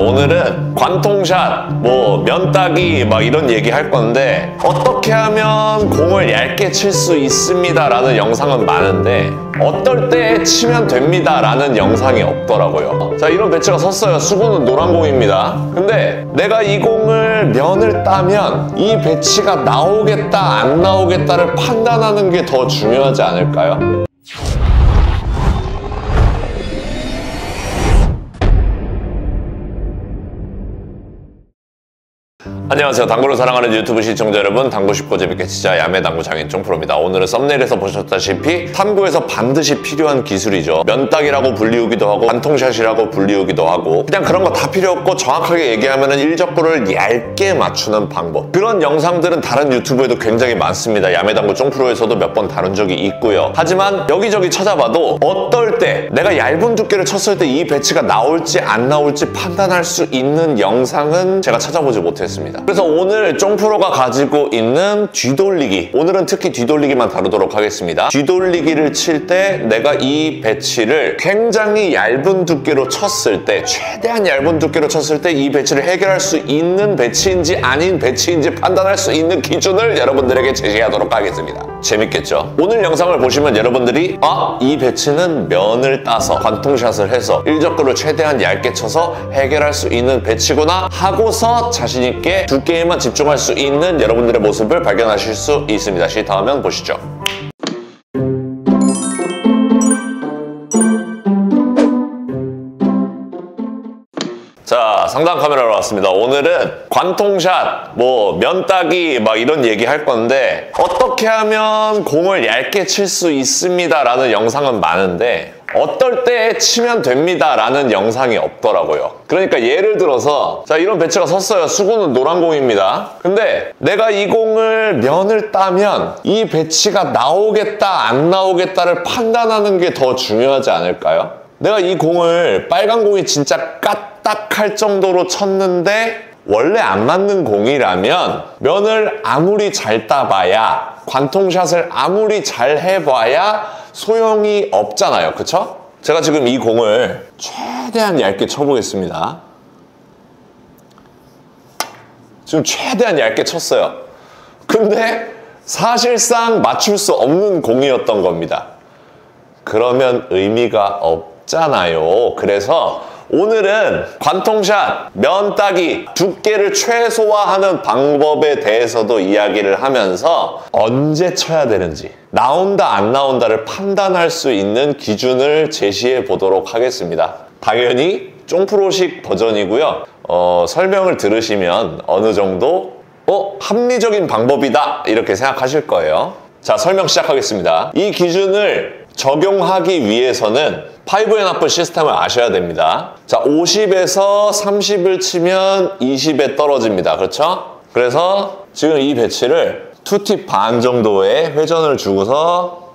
오늘은 관통샷, 면따기 이런 얘기 할 건데 어떻게 하면 공을 얇게 칠 수 있습니다 라는 영상은 많은데 어떨 때 치면 됩니다 라는 영상이 없더라고요. 자, 이런 배치가 섰어요. 수구는 노란 공입니다. 근데 내가 이 공을 면을 따면 이 배치가 나오겠다 안 나오겠다를 판단하는 게 더 중요하지 않을까요? 안녕하세요. 당구를 사랑하는 유튜브 시청자 여러분, 당구 쉽고 재밌게 치자 야매 당구 장인 쫑프로입니다. 오늘은 썸네일에서 보셨다시피 탐구에서 반드시 필요한 기술이죠. 면따기라고 불리우기도 하고 관통샷이라고 불리우기도 하고 그냥 그런 거 다 필요 없고 정확하게 얘기하면 일적구를 얇게 맞추는 방법, 그런 영상들은 다른 유튜브에도 굉장히 많습니다. 야매 당구 쫑프로에서도 몇 번 다룬 적이 있고요. 하지만 여기저기 찾아봐도 어떨 때 내가 얇은 두께를 쳤을 때 이 배치가 나올지 안 나올지 판단할 수 있는 영상은 제가 찾아보지 못했습니다. 그래서 오늘 쫑프로가 가지고 있는 뒤돌리기, 오늘은 특히 뒤돌리기만 다루도록 하겠습니다. 뒤돌리기를 칠 때 내가 이 배치를 굉장히 얇은 두께로 쳤을 때, 최대한 얇은 두께로 쳤을 때 이 배치를 해결할 수 있는 배치인지 아닌 배치인지 판단할 수 있는 기준을 여러분들에게 제시하도록 하겠습니다. 재밌겠죠? 오늘 영상을 보시면 여러분들이 이 배치는 면을 따서 관통샷을 해서 일적구를 최대한 얇게 쳐서 해결할 수 있는 배치구나 하고서 자신있게 두께에만 집중할 수 있는 여러분들의 모습을 발견하실 수 있습니다. 시타하면 보시죠. 자, 상단 카메라로 왔습니다. 오늘은 관통샷, 면따기 이런 얘기 할 건데 어떻게 하면 공을 얇게 칠 수 있습니다 라는 영상은 많은데 어떨 때 치면 됩니다 라는 영상이 없더라고요. 그러니까 예를 들어서 자, 이런 배치가 섰어요. 수구는 노란 공입니다. 근데 내가 이 공을 면을 따면 이 배치가 나오겠다 안 나오겠다를 판단하는 게 더 중요하지 않을까요? 내가 이 공을 빨간 공이 진짜 까딱할 정도로 쳤는데 원래 안 맞는 공이라면 면을 아무리 잘 따봐야, 관통샷을 아무리 잘 해봐야 소용이 없잖아요. 그쵸? 제가 지금 이 공을 최대한 얇게 쳐보겠습니다. 지금 최대한 얇게 쳤어요. 근데 사실상 맞출 수 없는 공이었던 겁니다. 그러면 의미가 없잖아요. 그래서 오늘은 관통샷, 면따기, 두께를 최소화하는 방법에 대해서도 이야기를 하면서 언제 쳐야 되는지, 나온다 안 나온다를 판단할 수 있는 기준을 제시해 보도록 하겠습니다. 당연히 쫑프로식 버전이고요. 설명을 들으시면 어느 정도 합리적인 방법이다 이렇게 생각하실 거예요. 자, 설명 시작하겠습니다. 이 기준을 적용하기 위해서는 5&1 시스템을 아셔야 됩니다. 자, 50에서 30을 치면 20에 떨어집니다. 그렇죠? 그래서 지금 이 배치를 2팁 반 정도의 회전을 주고서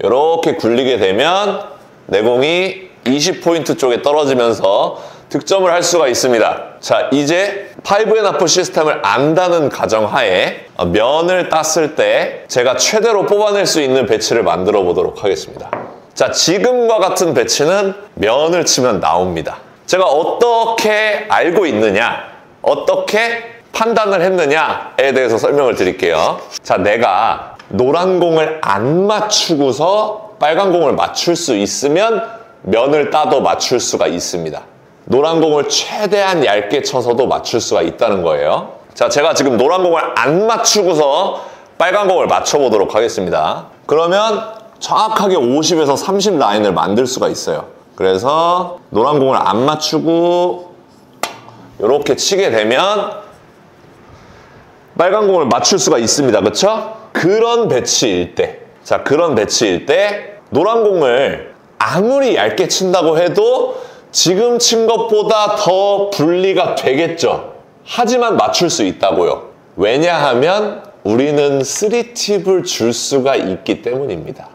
이렇게 굴리게 되면 내 공이 20포인트 쪽에 떨어지면서 득점을 할 수가 있습니다. 자, 이제 5&1 시스템을 안다는 가정하에 면을 땄을 때 제가 최대로 뽑아낼 수 있는 배치를 만들어 보도록 하겠습니다. 자, 지금과 같은 배치는 면을 치면 나옵니다. 제가 어떻게 알고 있느냐, 어떻게 판단을 했느냐에 대해서 설명을 드릴게요. 자, 내가 노란 공을 안 맞추고서 빨간 공을 맞출 수 있으면 면을 따도 맞출 수가 있습니다. 노란 공을 최대한 얇게 쳐서도 맞출 수가 있다는 거예요. 자, 제가 지금 노란 공을 안 맞추고서 빨간 공을 맞춰보도록 하겠습니다. 그러면 정확하게 50에서 30 라인을 만들 수가 있어요. 그래서 노란 공을 안 맞추고 이렇게 치게 되면 빨간 공을 맞출 수가 있습니다. 그렇죠? 그런 배치일 때, 자, 그런 배치일 때 노란 공을 아무리 얇게 친다고 해도 지금 친 것보다 더 분리가 되겠죠. 하지만 맞출 수 있다고요. 왜냐하면 우리는 3팁을 줄 수가 있기 때문입니다.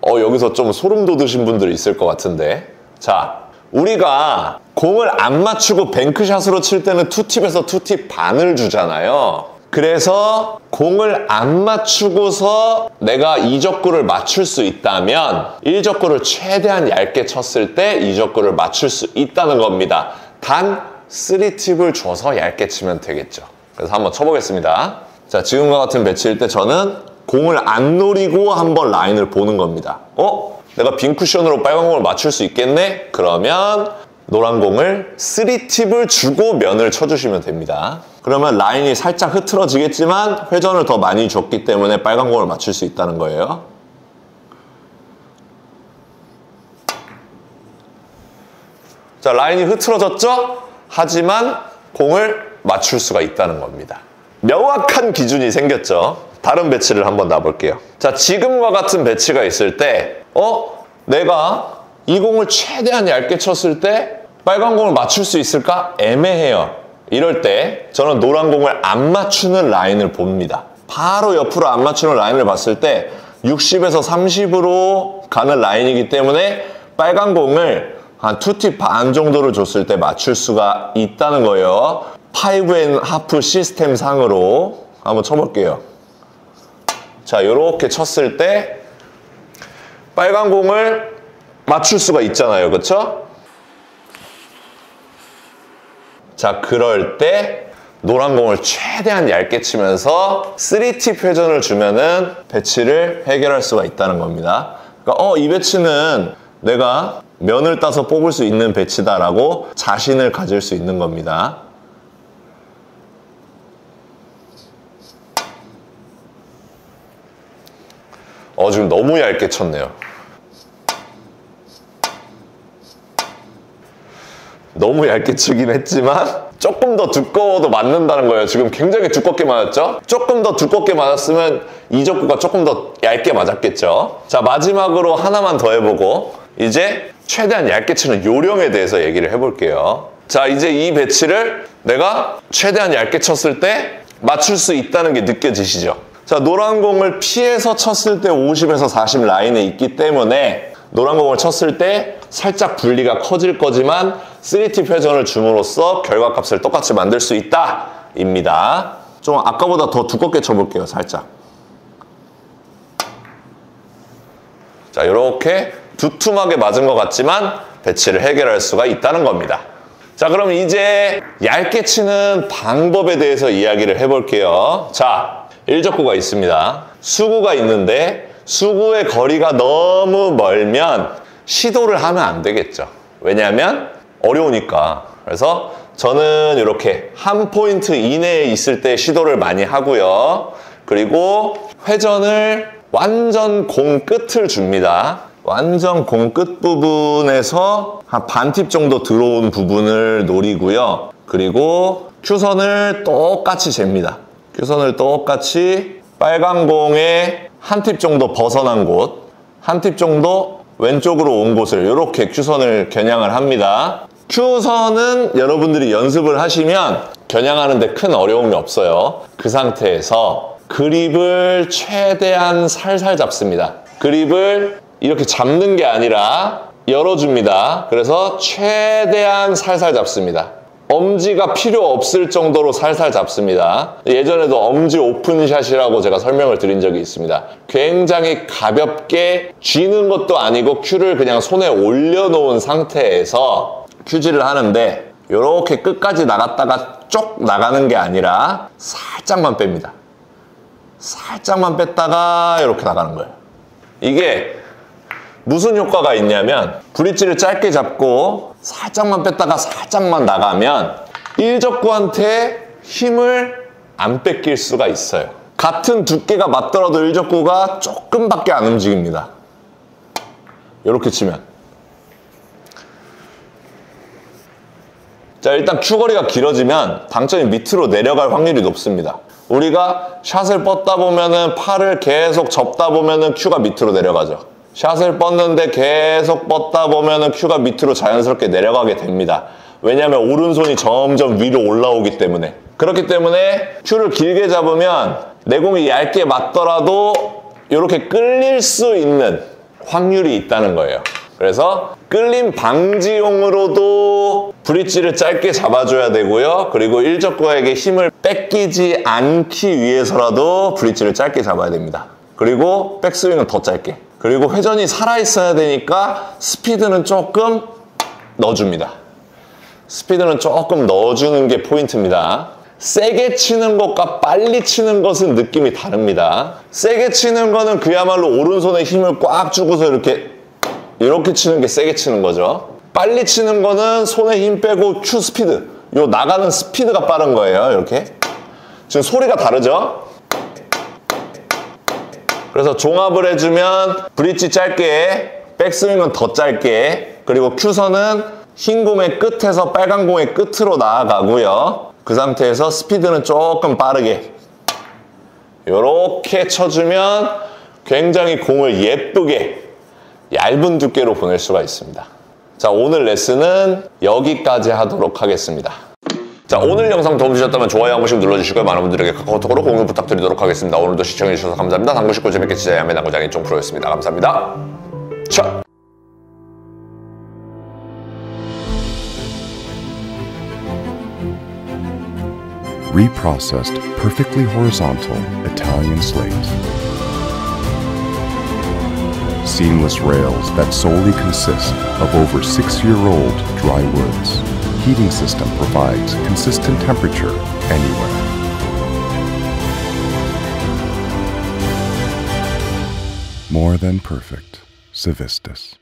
여기서 좀 소름 돋으신 분들이 있을 것 같은데, 자, 우리가 공을 안 맞추고 뱅크샷으로 칠 때는 2팁에서 2팁 반을 주잖아요. 그래서 공을 안 맞추고서 내가 이적구를 맞출 수 있다면 1적구를 최대한 얇게 쳤을 때 이적구를 맞출 수 있다는 겁니다. 단 3팁을 줘서 얇게 치면 되겠죠. 그래서 한번 쳐보겠습니다. 자, 지금과 같은 배치일 때 저는 공을 안 노리고 한번 라인을 보는 겁니다. 내가 빈 쿠션으로 빨간 공을 맞출 수 있겠네? 그러면 노란 공을 3팁을 주고 면을 쳐주시면 됩니다. 그러면 라인이 살짝 흐트러지겠지만 회전을 더 많이 줬기 때문에 빨간 공을 맞출 수 있다는 거예요. 자, 라인이 흐트러졌죠? 하지만 공을 맞출 수가 있다는 겁니다. 명확한 기준이 생겼죠? 다른 배치를 한번 놔볼게요. 자, 지금과 같은 배치가 있을 때 내가 이 공을 최대한 얇게 쳤을 때 빨간 공을 맞출 수 있을까? 애매해요. 이럴 때 저는 노란 공을 안 맞추는 라인을 봅니다. 바로 옆으로 안 맞추는 라인을 봤을 때 60에서 30으로 가는 라인이기 때문에 빨간 공을 한 2팁 반 정도를 줬을 때 맞출 수가 있다는 거예요. 5&1/2 시스템 상으로 한번 쳐볼게요. 자, 이렇게 쳤을 때 빨간 공을 맞출 수가 있잖아요. 그쵸? 자, 그럴 때 노란 공을 최대한 얇게 치면서 3팁 회전을 주면은 배치를 해결할 수가 있다는 겁니다. 그러니까 이 배치는 내가 면을 따서 뽑을 수 있는 배치다라고 자신을 가질 수 있는 겁니다. 지금 너무 얇게 쳤네요. 너무 얇게 치긴 했지만 조금 더 두꺼워도 맞는다는 거예요. 지금 굉장히 두껍게 맞았죠? 조금 더 두껍게 맞았으면 이적구가 조금 더 얇게 맞았겠죠? 자, 마지막으로 하나만 더 해보고 이제 최대한 얇게 치는 요령에 대해서 얘기를 해볼게요. 자, 이제 이 배치를 내가 최대한 얇게 쳤을 때 맞출 수 있다는 게 느껴지시죠? 자, 노란 공을 피해서 쳤을 때 50에서 40 라인에 있기 때문에 노란 공을 쳤을 때 살짝 분리가 커질 거지만 3팁 회전을 줌으로써 결과값을 똑같이 만들 수 있다 입니다. 좀 아까보다 더 두껍게 쳐볼게요. 살짝. 자, 이렇게 두툼하게 맞은 것 같지만 배치를 해결할 수가 있다는 겁니다. 자, 그럼 이제 얇게 치는 방법에 대해서 이야기를 해볼게요. 자, 1적구가 있습니다. 수구가 있는데 수구의 거리가 너무 멀면 시도를 하면 안 되겠죠. 왜냐하면 어려우니까. 그래서 저는 이렇게 한 포인트 이내에 있을 때 시도를 많이 하고요. 그리고 회전을 완전 공 끝을 줍니다. 완전 공 끝 부분에서 한 반 팁 정도 들어온 부분을 노리고요. 그리고 큐선을 똑같이 잽니다. 큐선을 똑같이 빨간 공에 한 팁 정도 벗어난 곳, 한 팁 정도 왼쪽으로 온 곳을 이렇게 큐선을 겨냥을 합니다. 큐선은 여러분들이 연습을 하시면 겨냥하는 데 큰 어려움이 없어요. 그 상태에서 그립을 최대한 살살 잡습니다. 그립을 이렇게 잡는 게 아니라 열어줍니다. 그래서 최대한 살살 잡습니다. 엄지가 필요 없을 정도로 살살 잡습니다. 예전에도 엄지 오픈샷이라고 제가 설명을 드린 적이 있습니다. 굉장히 가볍게 쥐는 것도 아니고 큐를 그냥 손에 올려놓은 상태에서 큐질을 하는데 이렇게 끝까지 나갔다가 쪽 나가는 게 아니라 살짝만 뺍니다. 살짝만 뺐다가 이렇게 나가는 거예요. 이게 무슨 효과가 있냐면 브릿지를 짧게 잡고 살짝만 뺐다가 살짝만 나가면 1적구한테 힘을 안 뺏길 수가 있어요. 같은 두께가 맞더라도 1적구가 조금밖에 안 움직입니다. 이렇게 치면. 자, 일단 큐거리가 길어지면 당점이 밑으로 내려갈 확률이 높습니다. 우리가 샷을 뻗다 보면은 팔을 계속 접다 보면은 큐가 밑으로 내려가죠. 샷을 뻗는데 계속 뻗다 보면은 큐가 밑으로 자연스럽게 내려가게 됩니다. 왜냐하면 오른손이 점점 위로 올라오기 때문에. 그렇기 때문에 큐를 길게 잡으면 내공이 얇게 맞더라도 이렇게 끌릴 수 있는 확률이 있다는 거예요. 그래서 끌림 방지용으로도 브릿지를 짧게 잡아줘야 되고요. 그리고 일적거에게 힘을 뺏기지 않기 위해서라도 브릿지를 짧게 잡아야 됩니다. 그리고 백스윙은 더 짧게. 그리고 회전이 살아있어야 되니까 스피드는 조금 넣어줍니다. 스피드는 조금 넣어주는 게 포인트입니다. 세게 치는 것과 빨리 치는 것은 느낌이 다릅니다. 세게 치는 거는 그야말로 오른손에 힘을 꽉 주고서 이렇게 치는 게 세게 치는 거죠. 빨리 치는 거는 손에 힘 빼고 큐 스피드, 요 나가는 스피드가 빠른 거예요. 이렇게. 지금 소리가 다르죠? 그래서 종합을 해주면 브릿지 짧게, 백스윙은 더 짧게, 그리고 큐선은 흰 공의 끝에서 빨간 공의 끝으로 나아가고요. 그 상태에서 스피드는 조금 빠르게 이렇게 쳐주면 굉장히 공을 예쁘게 얇은 두께로 보낼 수가 있습니다. 자, 오늘 레슨은 여기까지 하도록 하겠습니다. 자, 오늘 영상 도움 주셨다면 좋아요 한 번씩 눌러주시고요. 많은 분들에게 카카오톡으로 공유 부탁드리도록 하겠습니다. 오늘도 시청해주셔서 감사합니다. 당구 쉽고 재밌게 치자 야매 당구장인 쫑프로였습니다. 감사합니다. 차! Reprocessed, perfectly horizontal Italian slate. Seamless rails that solely consist of over 6-year-old dry woods. Heating system provides consistent temperature anywhere. More than perfect. Civistus.